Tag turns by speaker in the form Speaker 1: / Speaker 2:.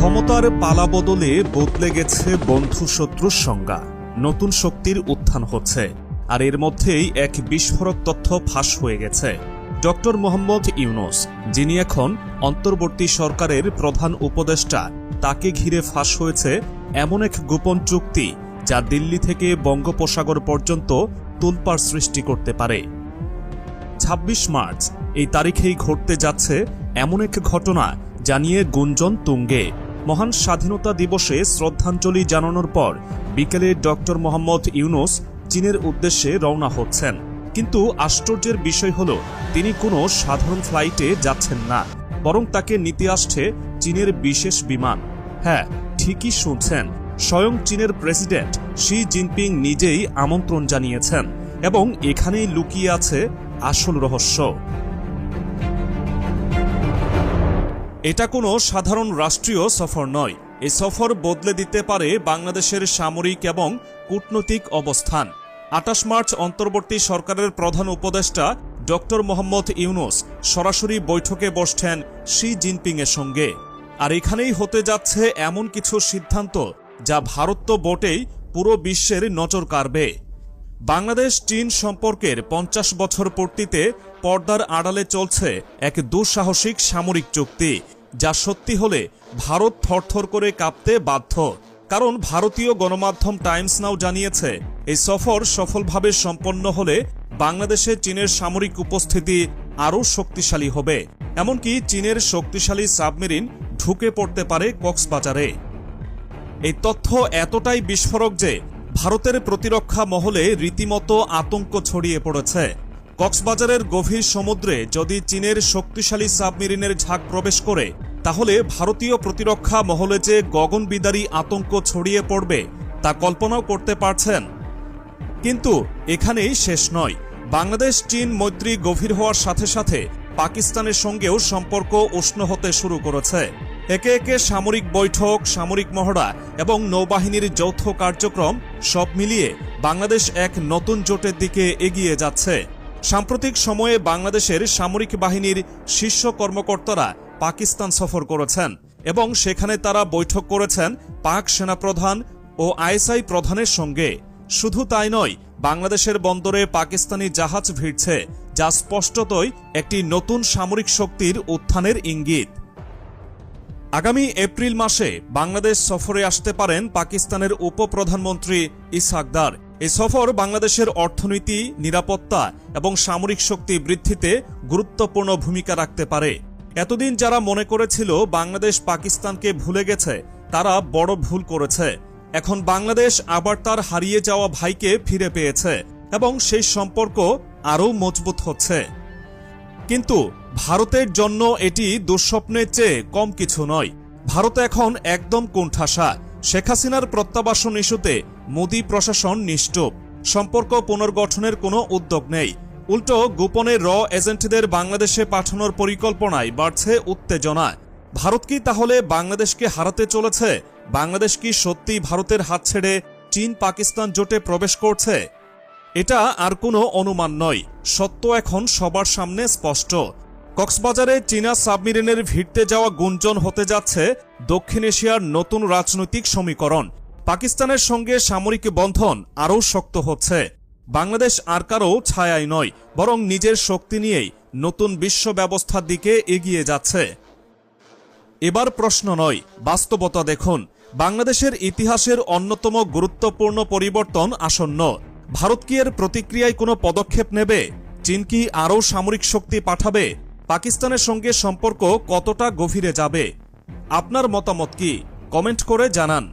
Speaker 1: ক্ষমতার পালাবদলে বদলে গেছে বন্ধু শত্রুর সংজ্ঞা। নতুন শক্তির উত্থান হচ্ছে, আর এর মধ্যেই এক বিস্ফোরক তথ্য ফাঁস হয়ে গেছে। ডক্টর মোহাম্মদ ইউনূস, যিনি এখন অন্তর্বর্তী সরকারের প্রধান উপদেষ্টা, তাকে ঘিরে ফাঁস হয়েছে এমন এক গোপন চুক্তি যা দিল্লি থেকে বঙ্গোপসাগর পর্যন্ত তোলপাড় সৃষ্টি করতে পারে। ২৬ মার্চ এই তারিখেই ঘটতে যাচ্ছে এমন এক ঘটনা যা নিয়ে গুঞ্জন তুঙ্গে। মহান স্বাধীনতা দিবসে শ্রদ্ধাঞ্জলি জানানোর পর বিকেলে ডক্টর মোহাম্মদ ইউনূস চীনের উদ্দেশ্যে রওনা হচ্ছেন। কিন্তু আশ্চর্যের বিষয় হল, তিনি কোনো সাধারণ ফ্লাইটে যাচ্ছেন না, বরং তাকে নিতে আসছে চীনের বিশেষ বিমান। হ্যাঁ, ঠিকই শুনছেন, স্বয়ং চীনের প্রেসিডেন্ট শি জিনপিং নিজেই আমন্ত্রণ জানিয়েছেন, এবং এখানেই লুকিয়ে আছে আসল রহস্য। এটা কোনো সাধারণ রাষ্ট্রীয় সফর নয়। এই সফর বদলে দিতে পারে বাংলাদেশের সামরিক এবং কূটনৈতিক অবস্থান। ২৮ মার্চ অন্তর্বর্তী সরকারের প্রধান উপদেষ্টা ডক্টর মোহাম্মদ ইউনূস সরাসরি বৈঠকে বসছেন শি জিনপিংয়ের সঙ্গে। আর এখানেই হতে যাচ্ছে এমন কিছু সিদ্ধান্ত যা ভারত তো বটেই, পুরো বিশ্বের নজর কাড়বে। বাংলাদেশ চীন সম্পর্কের ৫০ বছর পূর্তিতে পর্দার আড়ালে চলছে এক দুঃসাহসিক সামরিক চুক্তি, যা সত্যি হলে ভারত থরথর করে কাঁপতে বাধ্য। কারণ ভারতীয় গণমাধ্যম টাইমস নাও জানিয়েছে, এই সফর সফলভাবে সম্পন্ন হলে বাংলাদেশে চীনের সামরিক উপস্থিতি আরও শক্তিশালী হবে। এমনকি চীনের শক্তিশালী সাবমেরিন ঢুকে পড়তে পারে কক্সবাজারে। এই তথ্য এতটাই বিস্ফোরক যে ভারতের প্রতিরক্ষা মহলে রীতিমতো আতঙ্ক ছড়িয়ে পড়েছে। কক্সবাজারের গভীর সমুদ্রে যদি চীনের শক্তিশালী সাবমেরিনের ঝাঁক প্রবেশ করে, তাহলে ভারতীয় প্রতিরক্ষা মহলে যে গগনবিদারী আতঙ্ক ছড়িয়ে পড়বে তা কল্পনাও করতে পারছেন। কিন্তু এখানেই শেষ নয়। বাংলাদেশ চীন মৈত্রী গভীর হওয়ার সাথে সাথে পাকিস্তানের সঙ্গেও সম্পর্ক উষ্ণ হতে শুরু করেছে। একে একে সামরিক বৈঠক, সামরিক মহড়া এবং নৌবাহিনীর যৌথ কার্যক্রম সব মিলিয়ে বাংলাদেশ এক নতুন জোটের দিকে এগিয়ে যাচ্ছে। সাম্প্রতিক সময়ে বাংলাদেশের সামরিক বাহিনীর শীর্ষ কর্মকর্তারা পাকিস্তান সফর করেছেন এবং সেখানে তারা বৈঠক করেছেন পাক সেনাপ্রধান ও আইএসআই প্রধানের সঙ্গে। শুধু তাই নয়, বাংলাদেশের বন্দরে পাকিস্তানি জাহাজ ভিড়ছে, যা স্পষ্টতই একটি নতুন সামরিক শক্তির উত্থানের ইঙ্গিত। আগামী এপ্রিল মাসে বাংলাদেশ সফরে আসতে পারেন পাকিস্তানের উপপ্রধানমন্ত্রী ইসহাক দার। এই সফর বাংলাদেশের অর্থনীতি, নিরাপত্তা এবং সামরিক শক্তি বৃদ্ধিতে গুরুত্বপূর্ণ ভূমিকা রাখতে পারে। এতদিন যারা মনে করেছিল বাংলাদেশ পাকিস্তানকে ভুলে গেছে, তারা বড় ভুল করেছে। এখন বাংলাদেশ আবার তার হারিয়ে যাওয়া ভাইকে ফিরে পেয়েছে এবং সেই সম্পর্ক আরও মজবুত হচ্ছে। কিন্তু ভারতের জন্য এটি দুঃস্বপ্নের চেয়ে কম কিছু নয়। ভারত এখন একদম কোণঠাসা। শেখ হাসিনার প্রত্যাবাসন ইস্যুতে মোদি প্রশাসন নিশ্চুপ। সম্পর্ক পুনর্গঠনের কোনো উদ্যোগ নেই। উল্টো গোপনে এজেন্টদের বাংলাদেশে পাঠানোর পরিকল্পনায় বাড়ছে উত্তেজনা। ভারত কি তাহলে বাংলাদেশকে হারাতে চলেছে? বাংলাদেশ কি সত্যি ভারতের হাত ছেড়ে চীন পাকিস্তান জোটে প্রবেশ করছে? এটা আর কোনো অনুমান নয়, সত্য এখন সবার সামনে স্পষ্ট। কক্সবাজারে চীনা সাবমেরিনের ভিড়তে যাওয়া গুঞ্জন হতে যাচ্ছে দক্ষিণ এশিয়ার নতুন রাজনৈতিক সমীকরণ। পাকিস্তানের সঙ্গে সামরিক বন্ধন আরও শক্ত হচ্ছে। বাংলাদেশ আর কারও ছায়ায় নয়, বরং নিজের শক্তি নিয়েই নতুন বিশ্ব ব্যবস্থার দিকে এগিয়ে যাচ্ছে। এবার প্রশ্ন নয়, বাস্তবতা দেখুন। বাংলাদেশের ইতিহাসের অন্যতম গুরুত্বপূর্ণ পরিবর্তন আসন্ন। ভারত কি এর প্রতিক্রিয়ায় কোনো পদক্ষেপ নেবে? চীন কি আরও সামরিক শক্তি পাঠাবে? পাকিস্তানের সঙ্গে সম্পর্ক কতটা গভীরে যাবে? আপনার মতামত কি? কমেন্ট করে জানান।